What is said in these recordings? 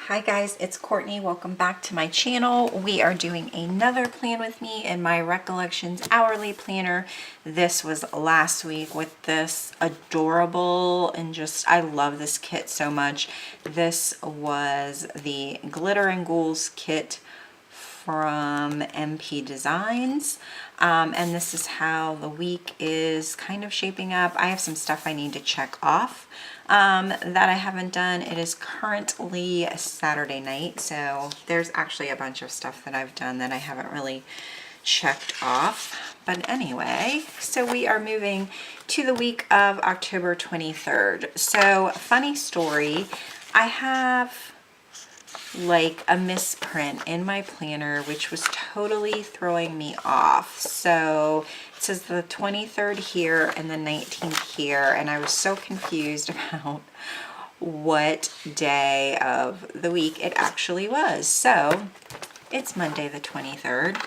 Hi guys, it's Courtney. Welcome back to my channel. We are doing another plan with me in my Recollections hourly planner. This was last week with this adorable and just, I love this kit so much. This was the Glitter and Ghouls kit from MP Designs. And this is how the week is kind of shaping up. I have some stuff I need to check off that I haven't done. It is currently Saturday night, so there's actually a bunch of stuff that I've done that I haven't really checked off. But anyway, so we are moving to the week of October 23rd. So funny story, I have like a misprint in my planner, which was totally throwing me off. So it says the 23rd here and the 19th here, and I was so confused about what day of the week it actually was. So it's Monday the 23rd,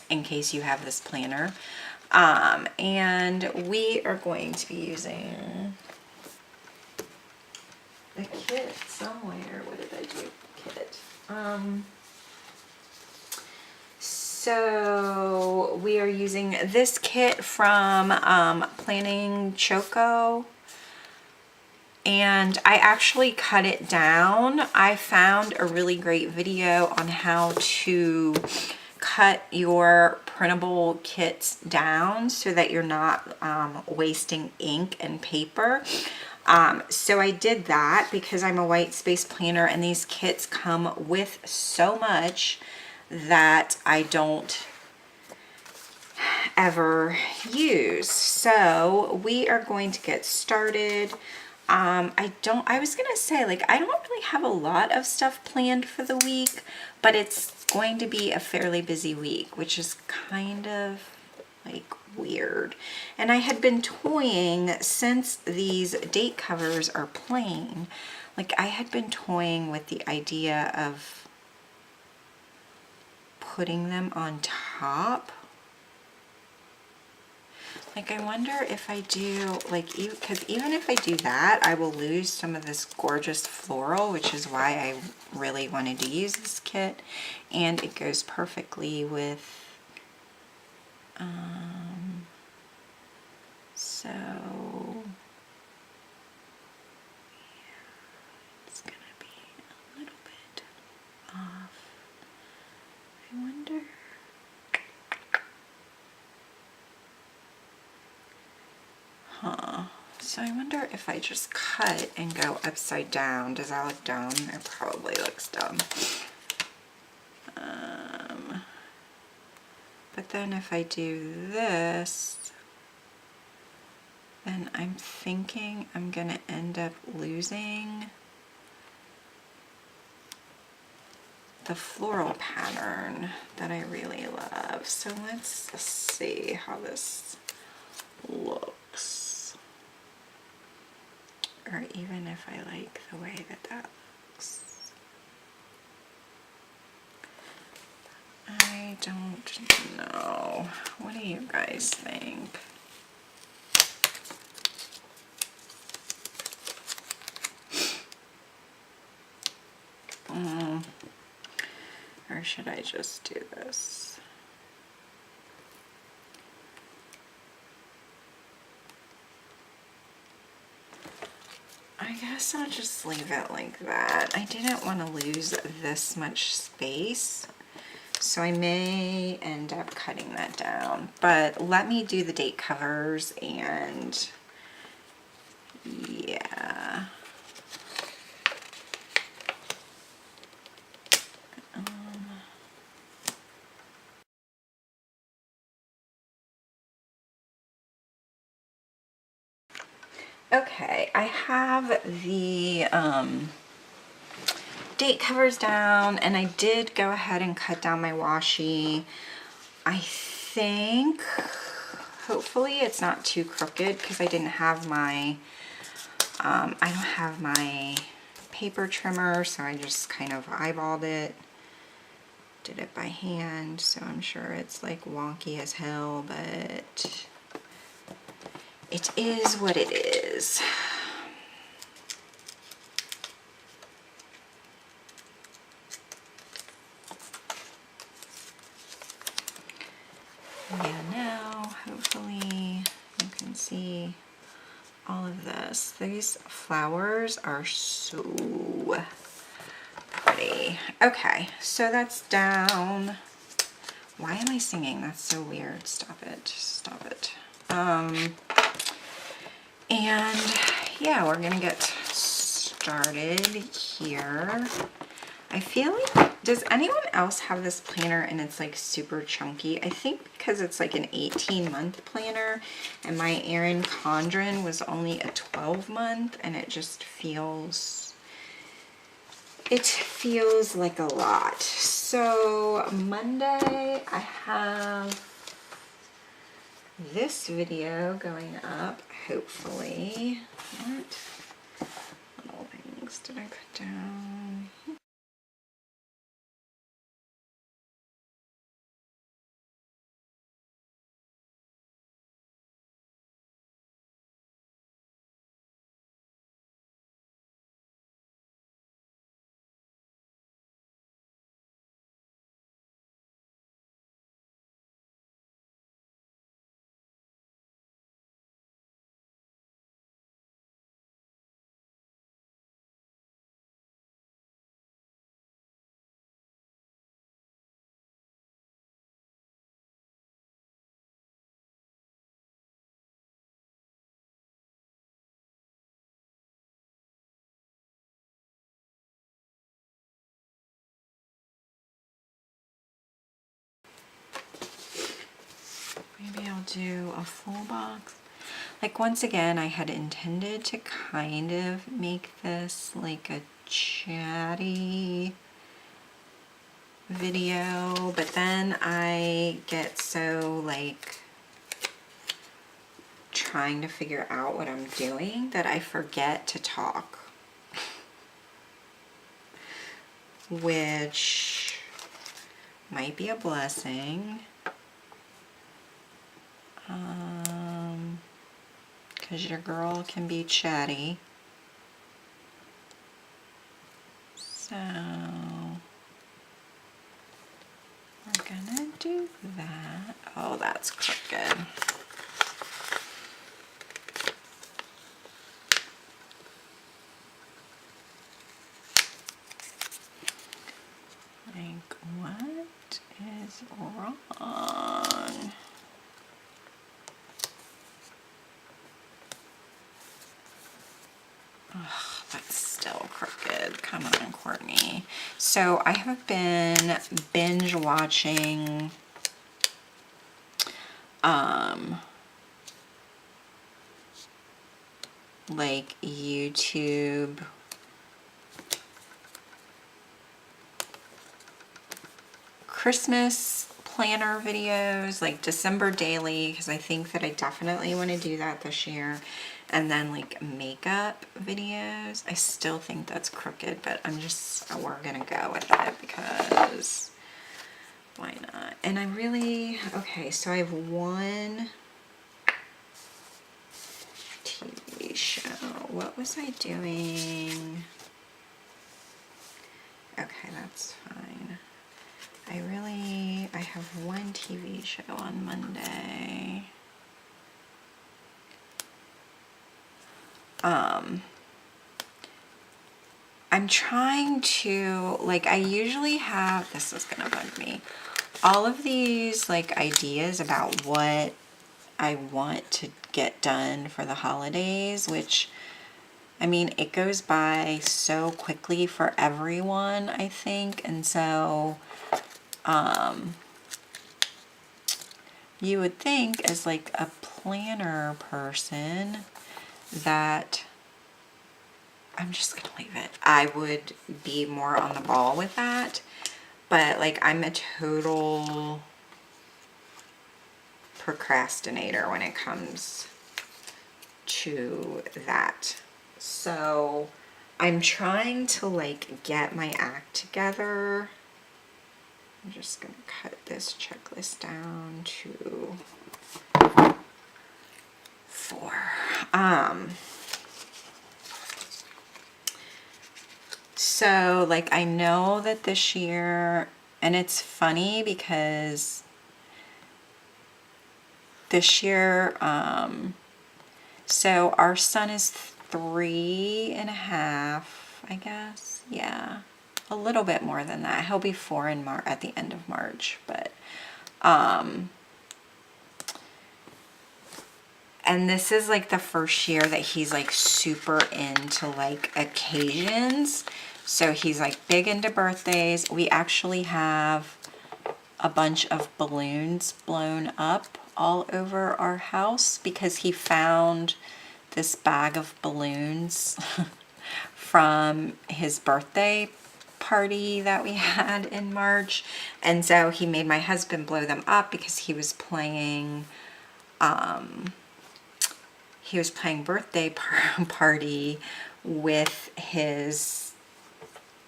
in case you have this planner. And we are going to be using the kit somewhere. What did I do? Kit. So we are using this kit from Planning Choco, and I actually cut it down. I found a really great video on how to cut your printable kits down so that you're not wasting ink and paper. So I did that because I'm a white space planner, and these kits come with so much that I don't ever use. So we are going to get started. I was gonna say, like, I don't really have a lot of stuff planned for the week, but it's going to be a fairly busy week, which is kind of like weird. And I had been toying, since these date covers are plain, like I had been toying with the idea of putting them on top. Like, I wonder if I do, like, because even if I do that, I will lose some of this gorgeous floral, which is why I really wanted to use this kit. And it goes perfectly with, so, yeah, it's gonna be a little bit off. I wonder. So I wonder if I just cut and go upside down. Does that look dumb? It probably looks dumb. But then if I do this, then I'm thinking I'm gonna end up losing the floral pattern that I really love. So let's see how this looks. Or even if I like the way that that looks. I don't know. What do you guys think? Or should I just do this? I guess I'll just leave it like that. I didn't want to lose this much space, so I may end up cutting that down. But let me do the date covers, and yeah. Okay, I have the date covers down, and I did go ahead and cut down my washi. I think, hopefully it's not too crooked, because I didn't have my, I don't have my paper trimmer, so I just kind of eyeballed it. Did it by hand, so I'm sure it's like wonky as hell, but it is what it is. see all of this. These flowers are so pretty. Okay, so that's down. Why am I singing? That's so weird. Stop it. Stop it. And yeah, we're gonna get started here. I feel like, does anyone else have this planner and it's like super chunky? I think because it's like an 18-month planner and my Erin Condren was only a 12-month, and it just feels, it feels like a lot. So Monday I have this video going up, hopefully. What little things did I put down? Maybe I'll do a full box. Like, once again, I had intended to kind of make this like a chatty video, but then I get so like trying to figure out what I'm doing that I forget to talk, which might be a blessing. Because your girl can be chatty. So we're gonna do that. Oh, that's crooked. Like, what is wrong? Ugh, that's still crooked. Come on, Courtney. So I have been binge watching like YouTube Christmas planner videos, like December daily, because I think that I definitely want to do that this year. And then like makeup videos. I still think that's crooked, but we're gonna go with it because why not? And I really, okay, so I have one TV show. What was I doing? Okay, that's fine. I have one TV show on Monday. I'm trying to, like, I usually have, this is gonna bug me, all of these like ideas about what I want to get done for the holidays, which, I mean, it goes by so quickly for everyone, I think. And so you would think as like a planner person that I'm just gonna leave it. I would be more on the ball with that, but like I'm a total procrastinator when it comes to that. So I'm trying to like get my act together. I'm just gonna cut this checklist down to 4. So like I know that this year, and it's funny because this year So our son is 3.5, I guess. Yeah, a little bit more than that. He'll be 4 in at the end of March, but and this is like the first year that he's like super into like occasions. So he's like big into birthdays. We actually have a bunch of balloons blown up all over our house because he found this bag of balloons from his birthday party that we had in March. And so he made my husband blow them up because he was playing birthday party with his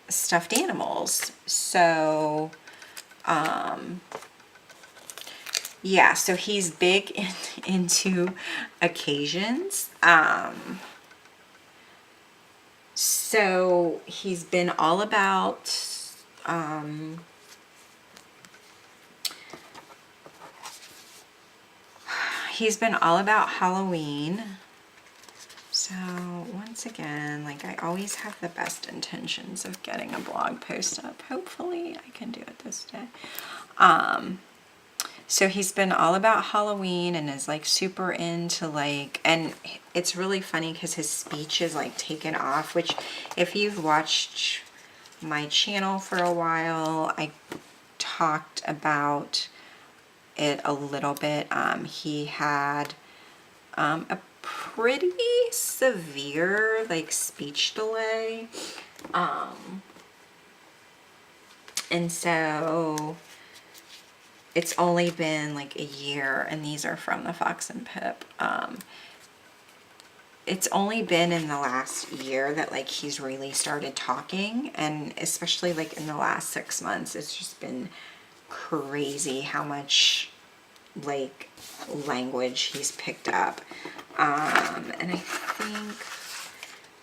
stuffed animals. So yeah, so he's big into occasions. So he's been all about Halloween. So once again, like I always have the best intentions of getting a blog post up. Hopefully I can do it this day. So he's been all about Halloween and is like super into like, and it's really funny because his speech is like taken off, which if you've watched my channel for a while, I talked about it a little bit. He had a pretty severe like speech delay. And so it's only been like a year, and these are from the Fox and Pip. It's only been in the last year that like he's really started talking, and especially like in the last 6 months, it's just been crazy how much like language he's picked up. And I think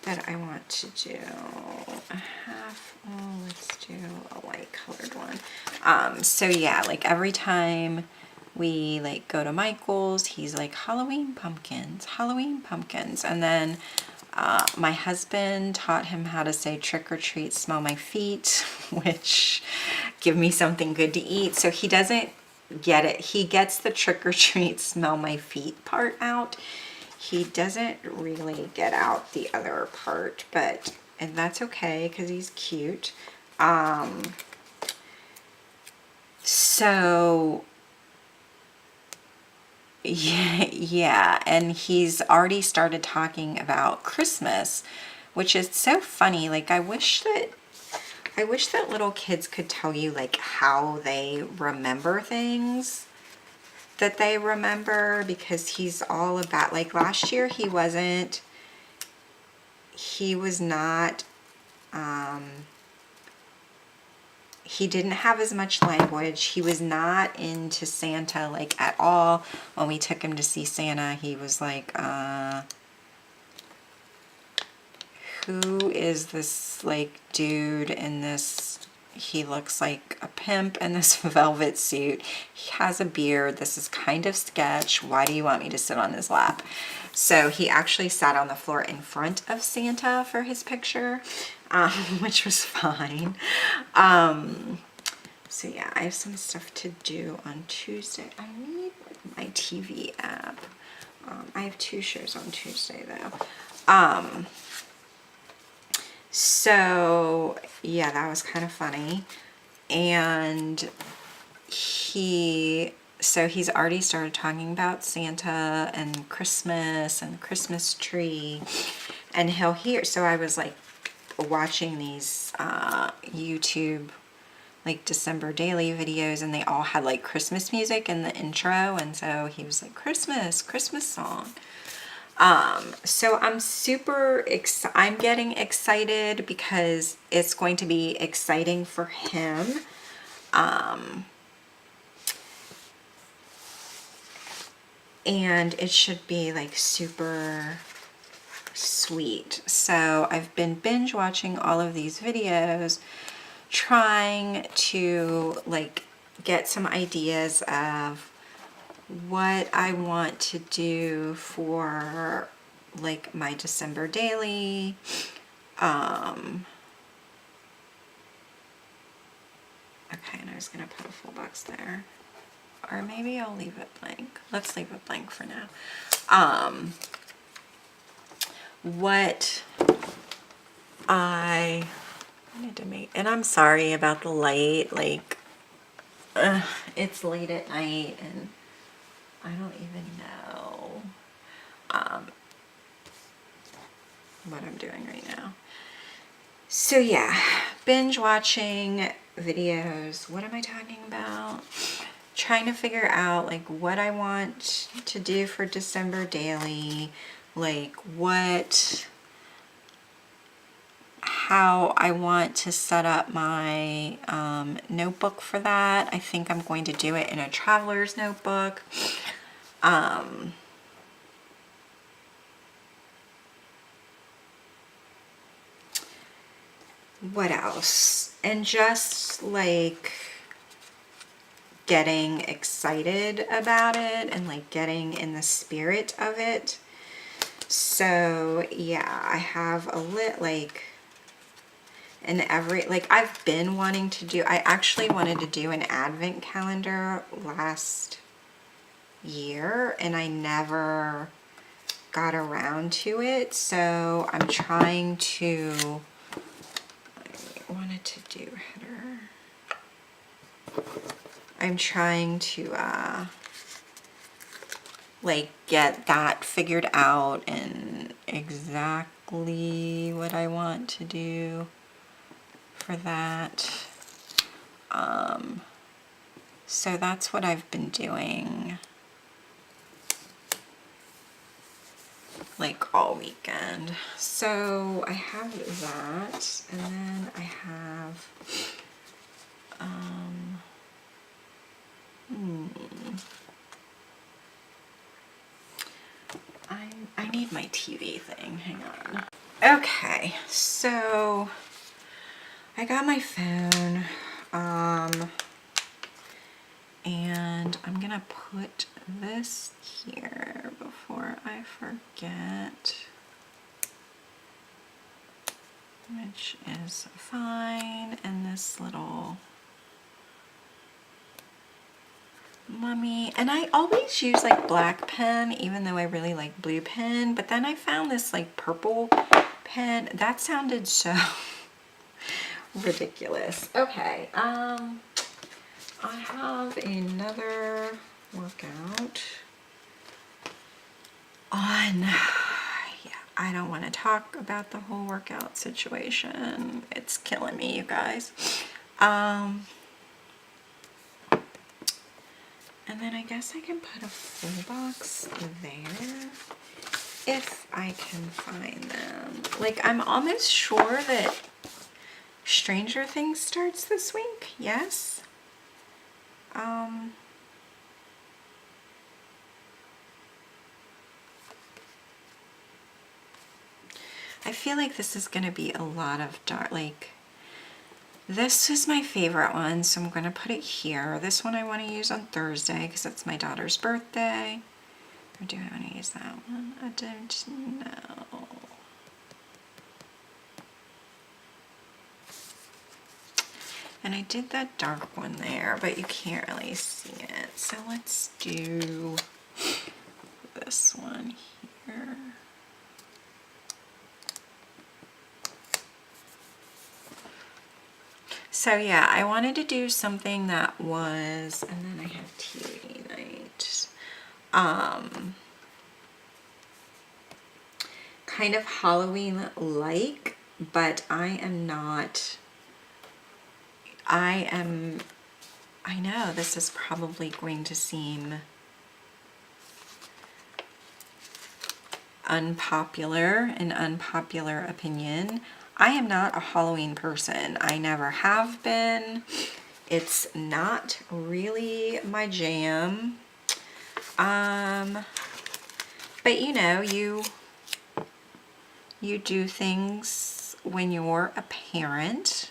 that I want to do a half, let's do a light colored one. So yeah, like every time we like go to Michael's, he's like Halloween pumpkins. And then my husband taught him how to say trick or treat, smell my feet, which give me something good to eat. So he doesn't get it. He gets the trick or treat, smell my feet part out. He doesn't really get out the other part, and that's okay because he's cute. So yeah, and he's already started talking about Christmas, which is so funny. Like I wish that little kids could tell you like how they remember things that they remember, because he's all about, like last year he was not, he didn't have as much language. He was not into Santa like at all. When we took him to see Santa, he was like, who is this like dude in this, he looks like a pimp in this velvet suit. He has a beard. This is kind of sketch. Why do you want me to sit on his lap? So he actually sat on the floor in front of Santa for his picture, which was fine. So yeah, I have some stuff to do on Tuesday. I need my TV app. I have 2 shows on Tuesday though. So yeah, that was kind of funny. And he's already started talking about Santa and Christmas and the Christmas tree, and he'll hear, so I was like watching these YouTube like December daily videos, and they all had like Christmas music in the intro, and so he was like, Christmas song. So I'm I'm getting excited because it's going to be exciting for him. And it should be like super sweet. So I've been binge watching all of these videos, trying to like get some ideas of what I want to do for like my December daily. Okay, and I was gonna put a full box there. Or maybe I'll leave it blank. Let's leave it blank for now. What I wanted to make, and I'm sorry about the light, like, it's late at night and I don't even know what I'm doing right now. So yeah, binge watching videos. What am I talking about? Trying to figure out like what I want to do for December daily, like how I want to set up my notebook for that. I think I'm going to do it in a traveler's notebook. What else? And just like getting excited about it and like getting in the spirit of it. So yeah, I have a like I've been wanting to do, I actually wanted to do an advent calendar last year and I never got around to it. So I'm trying to, I wanted to do header. I'm trying to like get that figured out and exactly what I want to do for that. So that's what I've been doing like all weekend. So I have that, and then I have I need my TV thing, hang on. Okay, so I got my phone, and I'm gonna put this here before I forget, which is fine, and this little mummy, and I always use like black pen even though I really like blue pen, but then I found this like purple pen that sounded so ridiculous. Okay, I have another workout on, yeah, I don't want to talk about the whole workout situation, it's killing me, you guys. And then I guess I can put a full box there if I can find them. Like, I'm almost sure that Stranger Things starts this week. Yes. I feel like this is going to be a lot of dark, like, this is my favorite one, so I'm going to put it here. This one I want to use on Thursday because it's my daughter's birthday. Or do I want to use that one? I don't know. And I did that dark one there, but you can't really see it. So let's do this one here. So yeah, I wanted to do something that was, and then I have TV night, kind of Halloween-like, but I know this is probably going to seem unpopular, an unpopular opinion. I am not a Halloween person. I never have been. It's not really my jam. But you know, you do things when you're a parent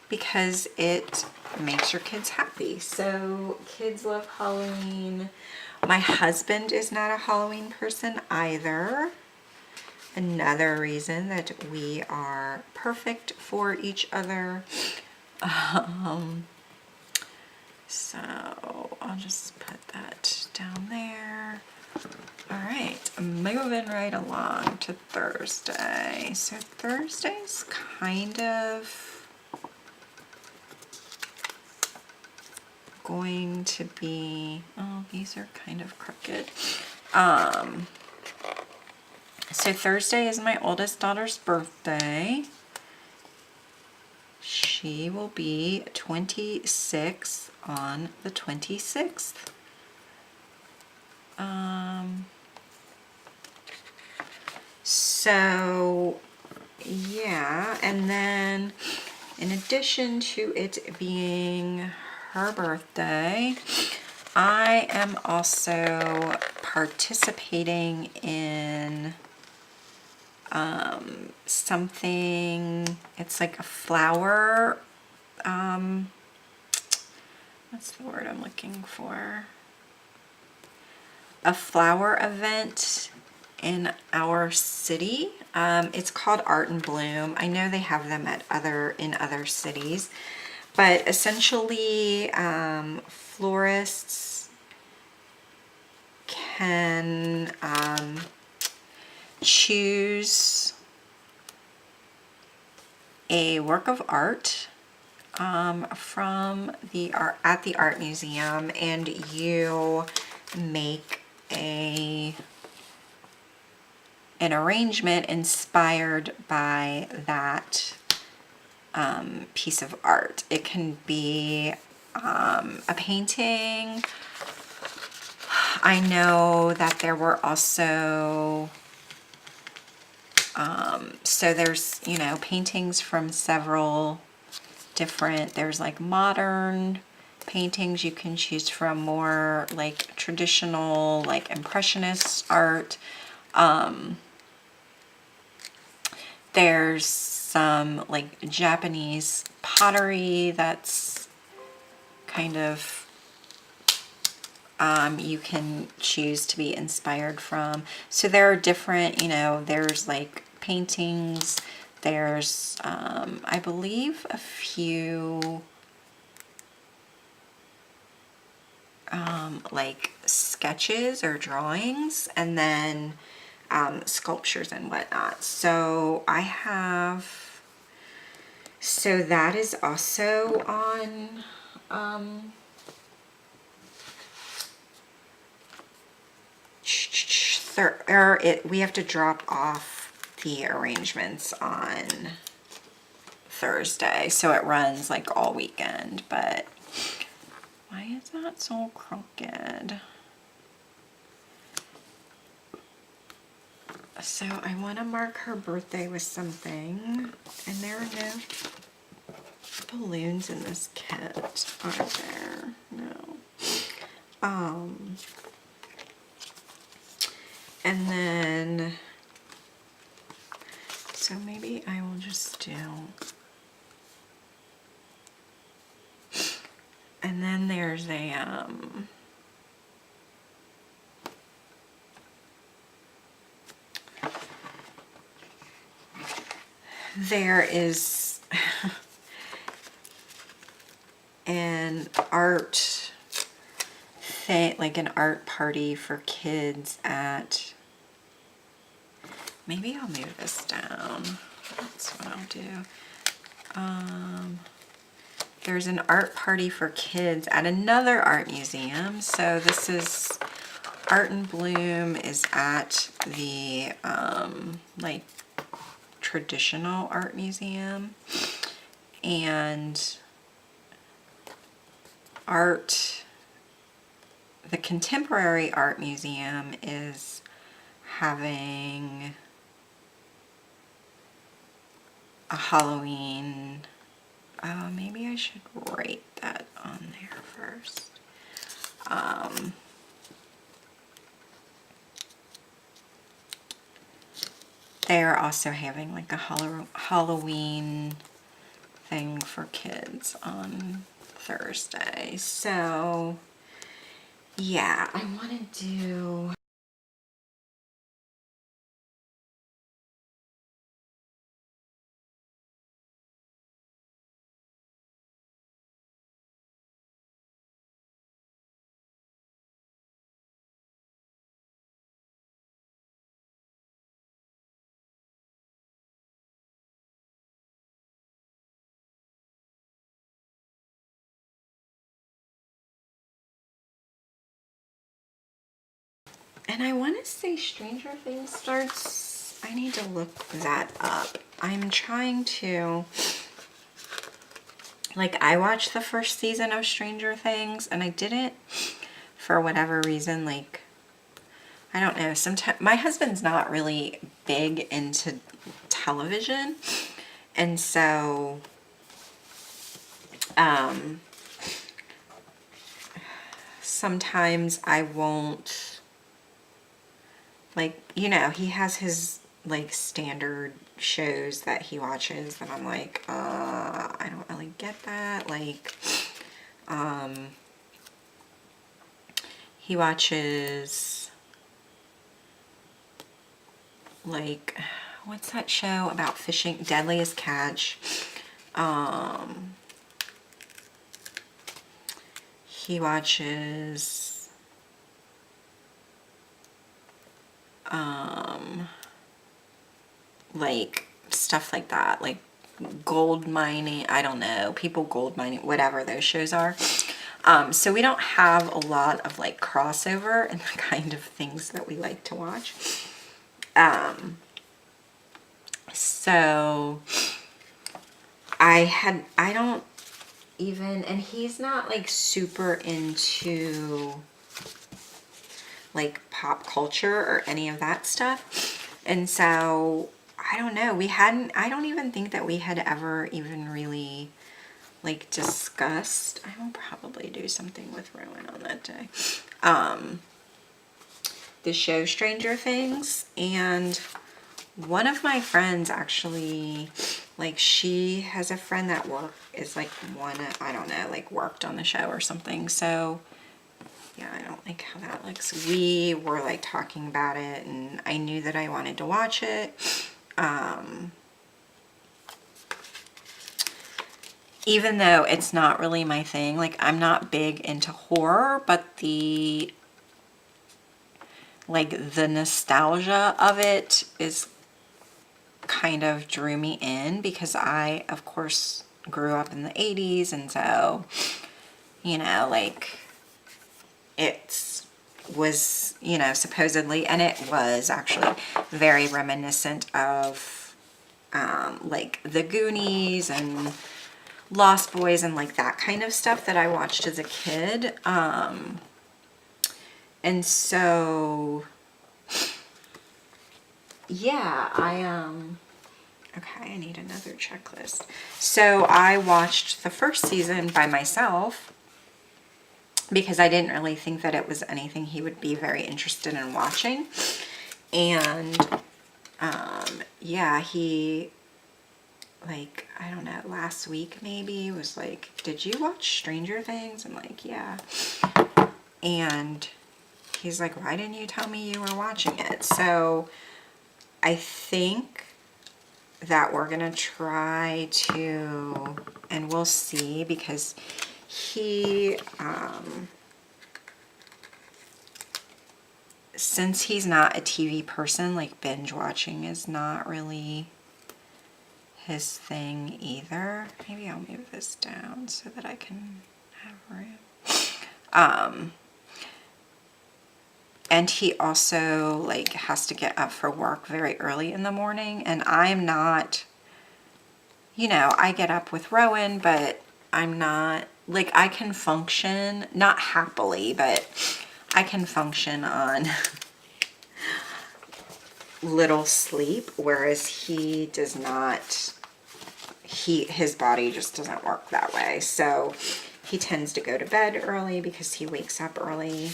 because it makes your kids happy. So kids love Halloween. My husband is not a Halloween person either. another reason that we are perfect for each other. So I'll just put that down there. All right, moving right along to Thursday. So Thursday's kind of going to be, oh, these are kind of crooked. So Thursday is my oldest daughter's birthday. She will be 26 on the 26th. So yeah, and then in addition to it being her birthday, I am also participating in something. It's like a flower, what's the word I'm looking for? A flower event in our city. It's called Art and Bloom. I know they have them at in other cities, but essentially florists can choose a work of art from the art at the art museum, and you make an arrangement inspired by that piece of art. It can be a painting. I know that there were also so there's, you know, paintings from several different, there's like modern paintings you can choose from, more like traditional, like impressionist art. There's some like Japanese pottery that's kind of you can choose to be inspired from. So there are different, you know, there's like paintings, there's I believe a few like sketches or drawings, and then sculptures and whatnot. So I have, so that is also on we have to drop off the arrangements on Thursday, so it runs like all weekend. But why is that so crooked? So I want to mark her birthday with something, and there are no balloons in this kit, are there? No. And then, so maybe I will just do, and then there's a, there is an art thing, like an art party for kids at, maybe I'll move this down. That's what I'll do. There's an art party for kids at another art museum. So this is Art and Bloom is at the like traditional art museum, and the contemporary art museum is having a Halloween. Maybe I should write that on there first. They are also having like a Halloween thing for kids on Thursday. So yeah, I want to do And I want to say Stranger Things starts, I need to look that up. I'm trying to, like, I watched the first season of Stranger Things and I didn't, for whatever reason, like, I don't know, sometimes, my husband's not really big into television, and so, sometimes I won't, like, you know, he has his, like, standard shows that he watches that I'm like, I don't really get that, like, he watches, like, what's that show about fishing? Deadliest Catch. He watches, like, stuff like that, like gold mining, I don't know, people gold mining, whatever those shows are. So we don't have a lot of like crossover and the kind of things that we like to watch. So I don't even, and he's not like super into like pop culture or any of that stuff. And so I don't know, I don't even think that we had ever even really like discussed. I will probably do something with Rowan on that day. The show Stranger Things, and one of my friends actually, like, she has a friend that is like I don't know, like worked on the show or something. So yeah, I don't like how that looks. We were like talking about it and I knew that I wanted to watch it. Even though it's not really my thing, like I'm not big into horror, but the nostalgia of it is kind of drew me in because I, of course, grew up in the 80s, and so, you know, like, it was, you know, supposedly, and it was actually very reminiscent of, like, the Goonies and Lost Boys and, like, that kind of stuff that I watched as a kid. And so, yeah, okay, I need another checklist. So I watched the first season by myself because I didn't really think that it was anything he would be very interested in watching. And yeah, he, like, I don't know, last week maybe was like, did you watch Stranger Things? I'm like, yeah. And he's like, why didn't you tell me you were watching it? So I think that we're gonna try to, and we'll see, because he, since he's not a TV person, like binge watching is not really his thing either. Maybe I'll move this down so that I can have room. And he also like has to get up for work very early in the morning, and I'm not, you know, I get up with Rowan, but I'm not, like, I can function, not happily, but I can function on little sleep, whereas he does not, his body just doesn't work that way. So he tends to go to bed early because he wakes up early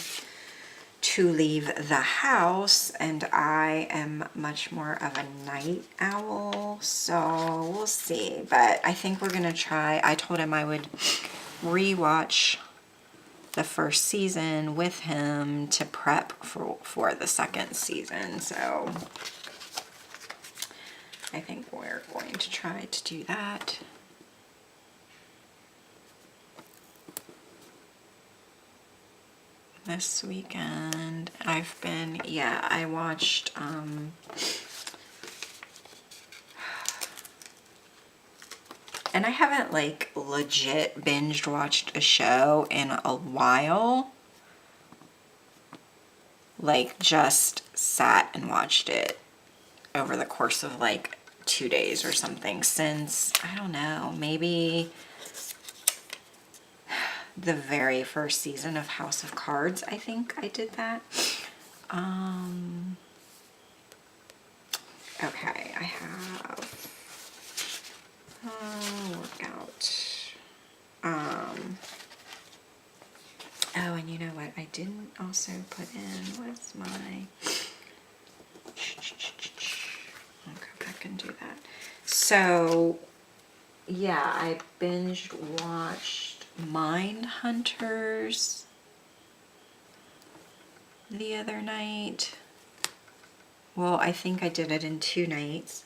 to leave the house, and I am much more of a night owl, so we'll see. But I think we're gonna try, I told him I would rewatch the first season with him to prep for the second season, so I think we're going to try to do that. This weekend, I've been, yeah, I watched, and I haven't like legit binge watched a show in a while. like just sat and watched it over the course of like 2 days or something since, I don't know, maybe the very first season of House of Cards. I think I did that. Okay, I have workout. Oh, and you know what I didn't also put in was my, I'll go back and do that. So yeah, I binged watched Mind Hunters the other night. Well, I think I did it in 2 nights.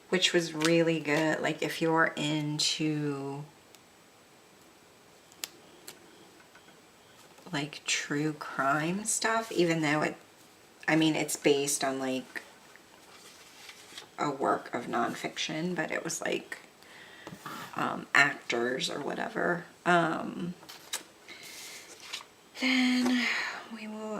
Which was really good. Like if you're into like true crime stuff, even though it's based on like a work of nonfiction, but it was like actors or whatever. Then we will.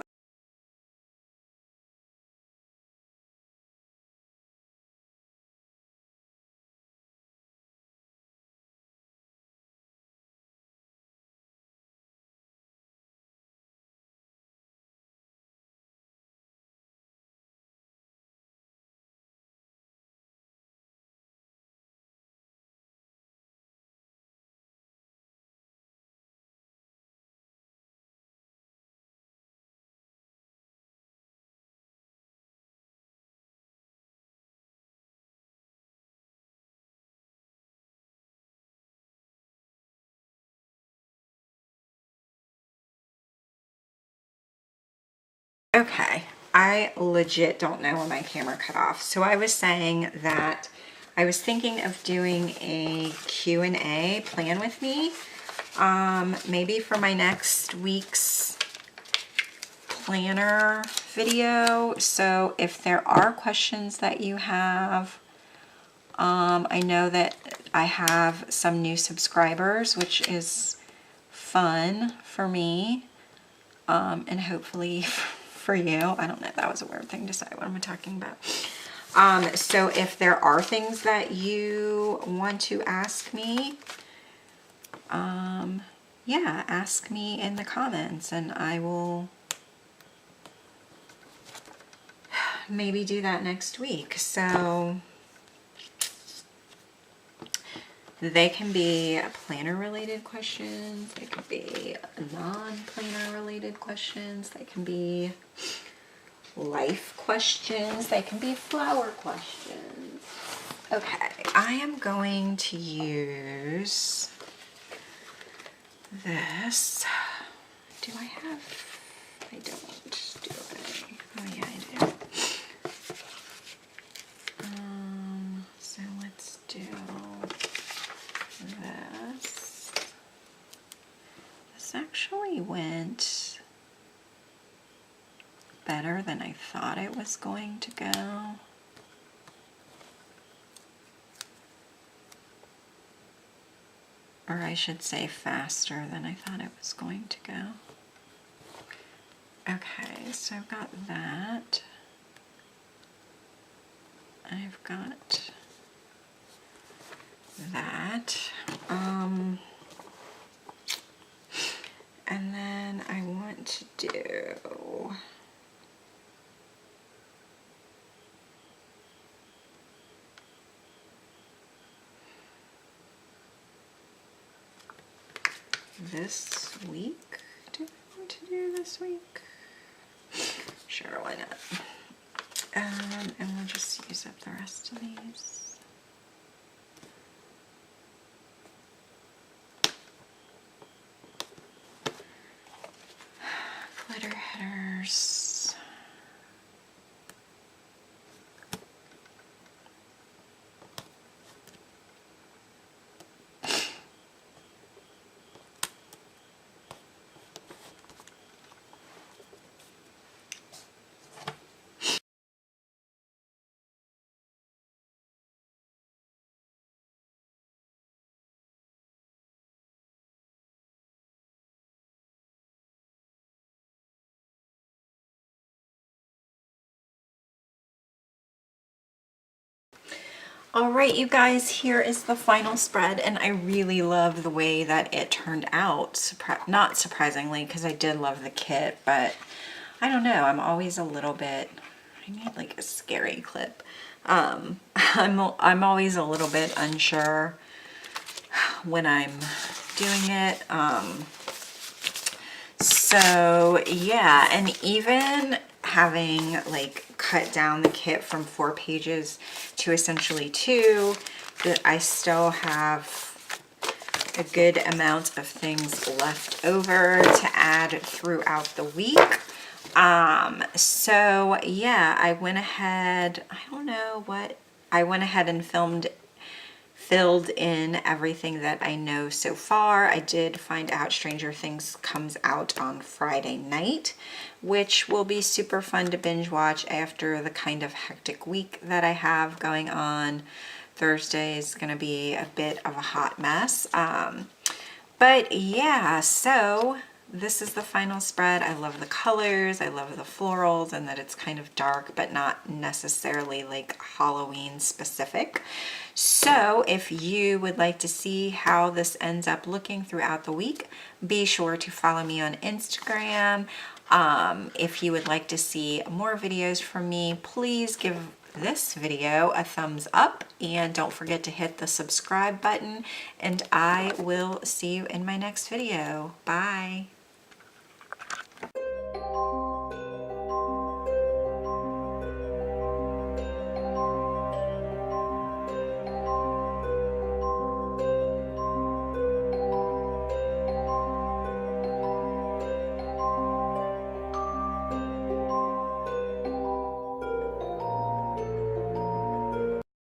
Okay, I legit don't know when my camera cut off. So I was saying that I was thinking of doing a Q&A plan with me, maybe for my next week's planner video. So if there are questions that you have, I know that I have some new subscribers, which is fun for me, and hopefully for you. I don't know, that was a weird thing to say. What am I talking about? So if there are things that you want to ask me, yeah, ask me in the comments and I will maybe do that next week. So they can be planner related questions, they could be non-planner related questions, they can be life questions, they can be flower questions. Okay, I am going to use this. Do I have, I don't, do I? Oh yeah, I do. So let's do this. This actually went better than I thought it was going to go. Or I should say faster than I thought it was going to go. Okay, so I've got that. I've got that. And then I want to do this week. Do I want to do this week? Sure, why not? And we'll just use up the rest of these. Glitter headers. All right, you guys, here is the final spread, and I really love the way that it turned out. Not surprisingly, because I did love the kit, but I don't know, I'm always a little bit, I need like a scary clip. I'm always a little bit unsure when I'm doing it. So yeah, and even having like cut down the kit from 4 pages to essentially 2, that I still have a good amount of things left over to add throughout the week. So yeah, I went ahead, I don't know what, I went ahead and filled in everything that I know so far. I did find out Stranger Things comes out on Friday night, which will be super fun to binge watch after the kind of hectic week that I have going on. Thursday is going to be a bit of a hot mess. But yeah, so this is the final spread. I love the colors, I love the florals, and that it's kind of dark, but not necessarily like Halloween specific. So if you would like to see how this ends up looking throughout the week, be sure to follow me on Instagram. If you would like to see more videos from me, please give this video a thumbs up and don't forget to hit the subscribe button, and I will see you in my next video. Bye.